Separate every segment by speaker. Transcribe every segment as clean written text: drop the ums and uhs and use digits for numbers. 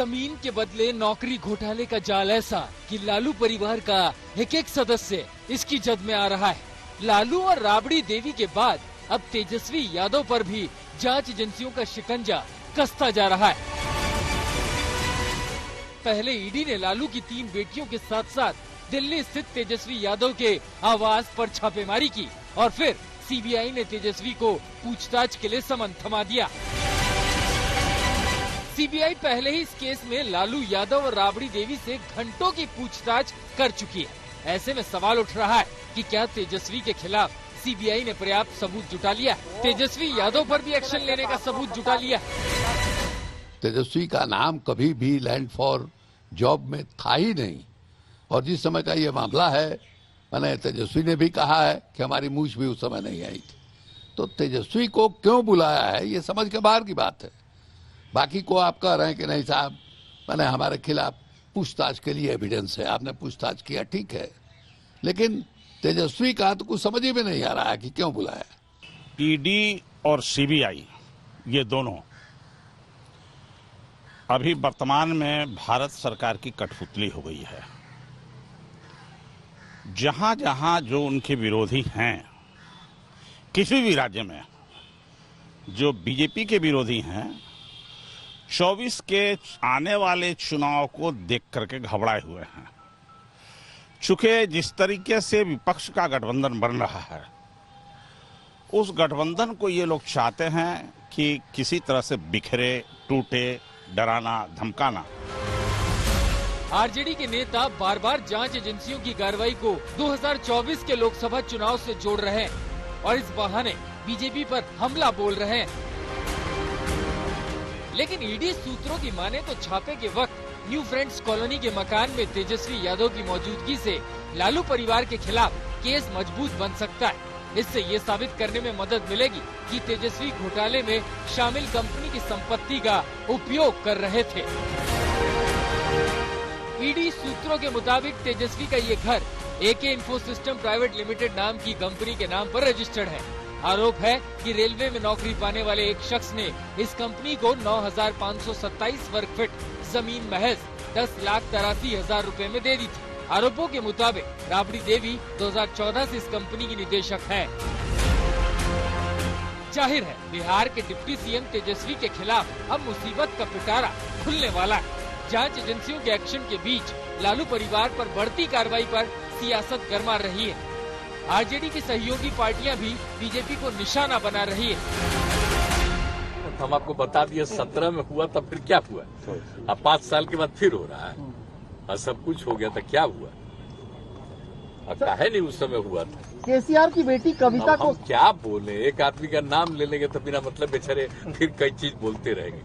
Speaker 1: जमीन के बदले नौकरी घोटाले का जाल ऐसा कि लालू परिवार का एक एक सदस्य इसकी जद में आ रहा है। लालू और राबड़ी देवी के बाद अब तेजस्वी यादव पर भी जांच एजेंसियों का शिकंजा कसता जा रहा है। पहले ईडी ने लालू की 3 बेटियों के साथ साथ दिल्ली स्थित तेजस्वी यादव के आवास पर छापेमारी की और फिर सीबीआई ने तेजस्वी को पूछताछ के लिए समन थमा दिया। सीबीआई पहले ही इस केस में लालू यादव और राबड़ी देवी से घंटों की पूछताछ कर चुकी है। ऐसे में सवाल उठ रहा है कि क्या तेजस्वी के खिलाफ सीबीआई ने पर्याप्त सबूत जुटा लिया? तेजस्वी यादव पर भी एक्शन लेने का सबूत जुटा लिया?
Speaker 2: तेजस्वी का नाम कभी भी लैंड फॉर जॉब में था ही नहीं, और जिस समय का ये मामला है, मैंने तेजस्वी ने भी कहा है कि हमारी मूछ भी उस समय नहीं आई थी। तो तेजस्वी को क्यों बुलाया है, ये समझ के बाहर की बात है। बाकी को आप कह रहे हैं कि नहीं साहब, मैंने हमारे खिलाफ पूछताछ के लिए एविडेंस है, आपने पूछताछ किया, ठीक है, लेकिन तेजस्वी का तो कुछ समझ ही में नहीं आ रहा है कि क्यों बुलाया।
Speaker 3: ईडी और सीबीआई ये दोनों अभी वर्तमान में भारत सरकार की कठपुतली हो गई है। जहां जहां जो उनके विरोधी हैं, किसी भी राज्य में जो बीजेपी के विरोधी हैं, 24 के आने वाले चुनाव को देख करके घबराए हुए हैं। चूंकि जिस तरीके से विपक्ष का गठबंधन बन रहा है, उस गठबंधन को ये लोग चाहते हैं कि किसी तरह से बिखरे, टूटे, डराना, धमकाना।
Speaker 1: आरजेडी के नेता बार बार जांच एजेंसियों की कार्रवाई को 2024 के लोकसभा चुनाव से जोड़ रहे हैं और इस बहाने बीजेपी पर हमला बोल रहे हैं। लेकिन ईडी सूत्रों की माने तो छापे के वक्त न्यू फ्रेंड्स कॉलोनी के मकान में तेजस्वी यादव की मौजूदगी से लालू परिवार के खिलाफ केस मजबूत बन सकता है। इससे ये साबित करने में मदद मिलेगी कि तेजस्वी घोटाले में शामिल कंपनी की संपत्ति का उपयोग कर रहे थे। ईडी सूत्रों के मुताबिक तेजस्वी का ये घर एके इन्फो सिस्टम प्राइवेट लिमिटेड नाम की कंपनी के नाम पर रजिस्टर्ड है। आरोप है कि रेलवे में नौकरी पाने वाले एक शख्स ने इस कंपनी को 9,527 वर्ग फीट जमीन महज 10,83,000 रुपए में दे दी थी। आरोपों के मुताबिक राबड़ी देवी 2014 से इस कंपनी की निदेशक है। जाहिर है बिहार के डिप्टी सीएम तेजस्वी के खिलाफ अब मुसीबत का पिटारा खुलने वाला है। जांच एजेंसियों के एक्शन के बीच लालू परिवार पर बढ़ती कार्रवाई पर सियासत गरमा रही है। आरजेडी की सहयोगी पार्टियां भी बीजेपी को निशाना बना रही है।
Speaker 4: हम आपको बता दिए 17 में हुआ था, फिर क्या हुआ? अब 5 साल के बाद फिर हो रहा है और सब कुछ हो गया था, क्या हुआ? अब काहे नहीं उस समय हुआ था?
Speaker 5: केसीआर की बेटी कविता को
Speaker 4: क्या बोले, एक आदमी का नाम ले लेंगे तो बिना मतलब बेचारे फिर कई चीज बोलते रहेंगे।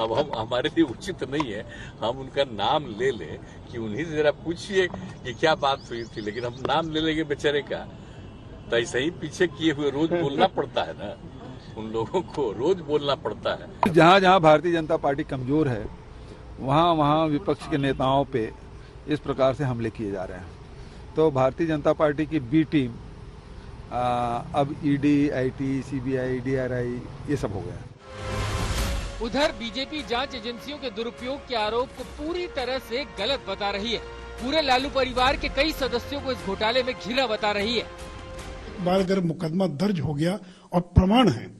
Speaker 4: अब हम हमारे लिए उचित नहीं है हम उनका नाम ले लें कि उन्हीं से जरा पूछिए कि क्या बात हुई थी, लेकिन हम नाम ले लेंगे बेचारे का, तो ऐसे ही पीछे किए हुए रोज बोलना पड़ता है ना, उन लोगों को रोज बोलना पड़ता है।
Speaker 6: जहाँ जहाँ भारतीय जनता पार्टी कमजोर है, वहाँ वहाँ विपक्ष के नेताओं पे इस प्रकार से हमले किए जा रहे हैं। तो भारतीय जनता पार्टी की बी टीम अब ईडी, आईटी, सीबीआई, डीआरआई ये सब हो गया।
Speaker 1: उधर बीजेपी जांच एजेंसियों के दुरुपयोग के आरोप को पूरी तरह से गलत बता रही है। पूरे लालू परिवार के कई सदस्यों को इस घोटाले में घिरा बता रही है।
Speaker 7: बार अगर मुकदमा दर्ज हो गया और प्रमाण है,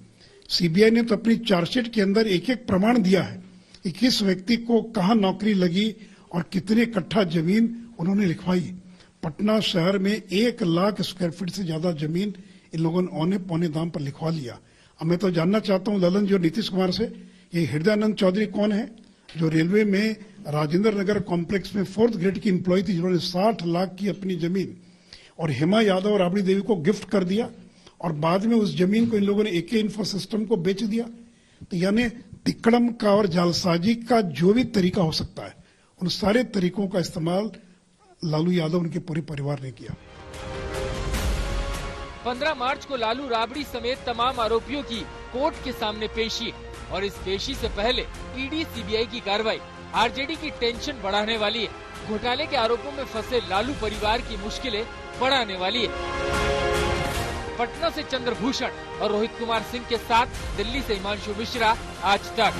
Speaker 7: सीबीआई ने तो अपनी चार्जशीट के अंदर एक एक प्रमाण दिया है कि किस व्यक्ति को कहाँ नौकरी लगी और कितने कट्ठा जमीन उन्होंने लिखवाई। पटना शहर में 1 लाख स्क्वायर फीट से ज्यादा जमीन इन लोगों ने औने पौने दाम पर लिखवा लिया। अब मैं तो जानना चाहता हूं ललन जी और नीतीश कुमार से, ये हृदयानंद चौधरी कौन है जो रेलवे में राजेंद्र नगर कॉम्प्लेक्स में 4th ग्रेड की एम्प्लॉय थी, जिन्होंने 60 लाख की अपनी जमीन और हेमा यादव और राबड़ी देवी को गिफ्ट कर दिया और बाद में उस जमीन को इन लोगों ने एके इन्फो सिस्टम को बेच दिया। तो यानी तिकड़म का और जालसाजी का जो भी तरीका हो सकता है, उन सारे तरीकों का इस्तेमाल लालू यादव उनके पूरे परिवार ने किया।
Speaker 1: 15 मार्च को लालू राबड़ी समेत तमाम आरोपियों की कोर्ट के सामने पेशी और इस पेशी से पहले ईडी सीबीआई की कार्रवाई आरजेडी की टेंशन बढ़ाने वाली है। घोटाले के आरोपों में फंसे लालू परिवार की मुश्किलें बढ़ाने वाली है। पटना से चंद्रभूषण और रोहित कुमार सिंह के साथ दिल्ली से हिमांशु मिश्रा, आज तक।